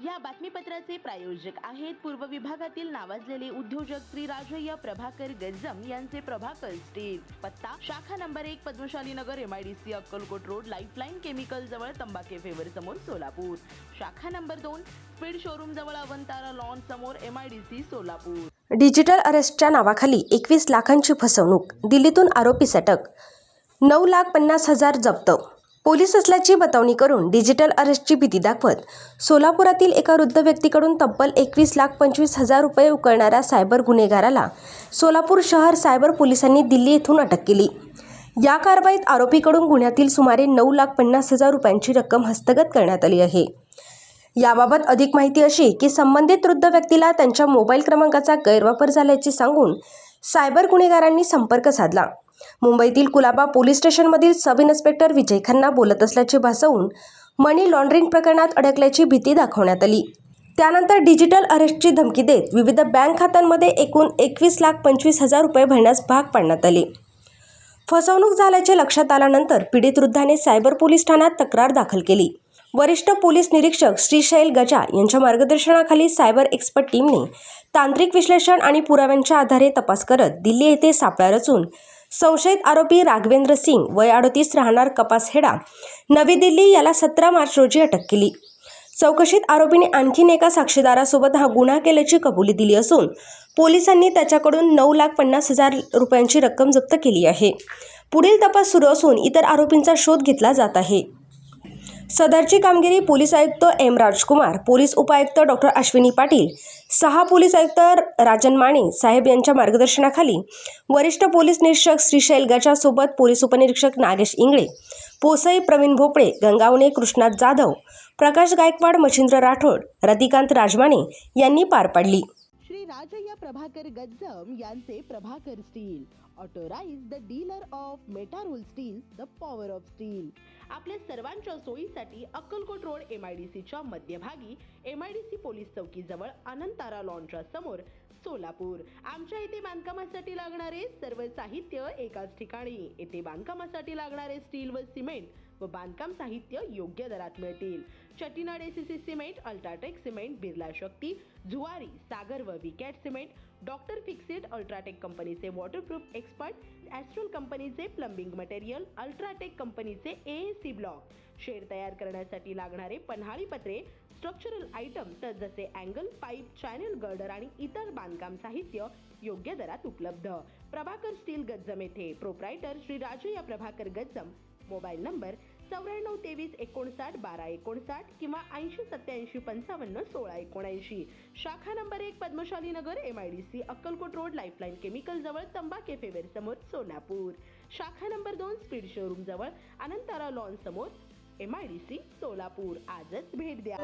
या बातमीपत्राचे प्रायोजक आहेत पूर्व विभागातील नावाजलेले उद्योजक श्री राजय्य प्रभाकर गज्जम यांचे प्रभाकर स्टील। पत्ता शाखा number 1 Padmashali Nagar MIDC Akkalkot road Lifeline chemical जवळ तंबाके फेवर समोर सोलापूर। शाखा नंबर 2 स्पीड शोरूम जवळ अवंतारा लॉन समोर MIDC सोलापूर। डिजिटल अरेस्टच्या नावाखाली 21 लाखांची फसवणूक, दिल्लीतून आरोपीस अटक, 9,50,000 जप्त। पोलीस असल्याची बतावणी करून डिजिटल अरेस्टची भीती दाखवत सोलापुरातील एका वृद्ध व्यक्तीकडून तब्बल 21,25,000 रुपये उकळणाऱ्या सायबर गुन्हेगाराला सोलापूर शहर सायबर पोलिसांनी दिल्ली येथून अटक केली। या कारवाईत आरोपीकडून गुन्ह्यातील सुमारे 9,50,000 रुपयांची रक्कम हस्तगत करण्यात आली आहे। याबाबत अधिक माहिती अशी की संबंधित वृद्ध व्यक्तीला त्यांच्या मोबाईल क्रमांकाचा गैरवापर झाल्याचे सांगून सायबर गुन्हेगारांनी संपर्क साधला। मुंबईतील कुलाबा पोलीस स्टेशनमधील सब इन्स्पेक्टर विजय खन्ना बोलत असल्याचे भासवून मनी लॉन्ड्रिंग प्रकरणात अडकल्याची भीती दाखवण्यात आली। त्यानंतर डिजिटल अरेस्टची धमकी देत विविध बँक खात्यांमध्ये एकूण 21,25,000 रुपये भरण्यास भाग पाडण्यात आले। फसवणूक झाल्याचे लक्षात आल्यानंतर पीडित वृद्धाने सायबर पोलीस ठाण्यात तक्रार दाखल केली। वरिष्ठ पोलीस निरीक्षक श्रीशैल गजा यांच्या मार्गदर्शनाखाली सायबर एक्सपर्ट टीमने तांत्रिक विश्लेषण आणि पुराव्यांच्या आधारे तपास करत दिल्ली येथे सापळा रचून संशयित आरोपी राघवेंद्र सिंग वय 38 राहणार कपासहेडा नवी दिल्ली याला 17 मार्च रोजी अटक केली। चौकशीत आरोपीने आणखीन एका साक्षीदारासोबत हा गुन्हा केल्याची कबुली दिली असून पोलिसांनी त्याच्याकडून 9,50,000 रुपयांची रक्कम जप्त केली आहे। पुढील तपास सुरू असून इतर आरोपींचा शोध घेतला जात आहे। सदरची कामगिरी पोलीस आयुक्त एम राजकुमार, पोलीस उपायुक्त डॉक्टर अश्विनी पाटील, सहा पोलीस आयुक्त राजन माने साहेब यांच्या मार्गदर्शनाखाली वरिष्ठ पोलीस निरीक्षक श्रीशैल गजासोबत पोलीस उपनिरीक्षक नागेश इंगळे, पोसई प्रवीण भोपळे, गंगावणे कृष्णात जाधव, प्रकाश गायकवाड, मच्छिंद्र राठोड, रतिकांत राजमाने यांनी पार पाडली। श्री राजय्य प्रभाकर गज्जम यांचे Prabhakar steel, authorised dealer of Metarol steel, the power of steel. आपल्या सर्वांच्या सोयीसाठी अक्कलकोट रोड MIDCच्या मध्यभागी MIDC पोलीस चौकी जवळ अनंतारा लॉनच्या समोर सोलापूर। आमच्या इथे बांधकामासाठी लागणारे सर्व साहित्य एकाच ठिकाणी। येथे बांधकामासाठी लागणारे स्टील व सिमेंट व बांधकाम साहित्य योग्य दरात मिळतील। Chettinad ACC cement, UltraTech cement, Birla Shakti, Zuari, Sagar व Vicat cement, Doctor Fixit, UltraTech कंपनीचे वॉटरप्रूफ एक्सपर्ट, ॲस्ट्रल कंपनीचे प्लंबिंग मटेरियल, अल्ट्राटेक कंपनीचे AAC ब्लॉक, शेड तयार करण्यासाठी लागणारे पन्हाळी पत्रे, स्ट्रक्चरल आयटम तर जसे अँगल, पाईप, चॅनल गर्डर आणि इतर बांधकाम साहित्य योग्य दरात उपलब्ध। प्रभाकर स्टील गज्जम येथे। Proprietor Shri Rajayya Prabhakar Gajjam. Mobile number 9423591259 किंवा 8087551679। शाखा number 1 Padmashali Nagar MIDC Akkalkot road Lifeline chemical जवळ तंबाके फेवर समोर सोलापूर। शाखा नंबर 2 स्पीड शोरूम जवळ अनंतारा लॉन समोर MIDC सोलापूर। आजच भेट द्या।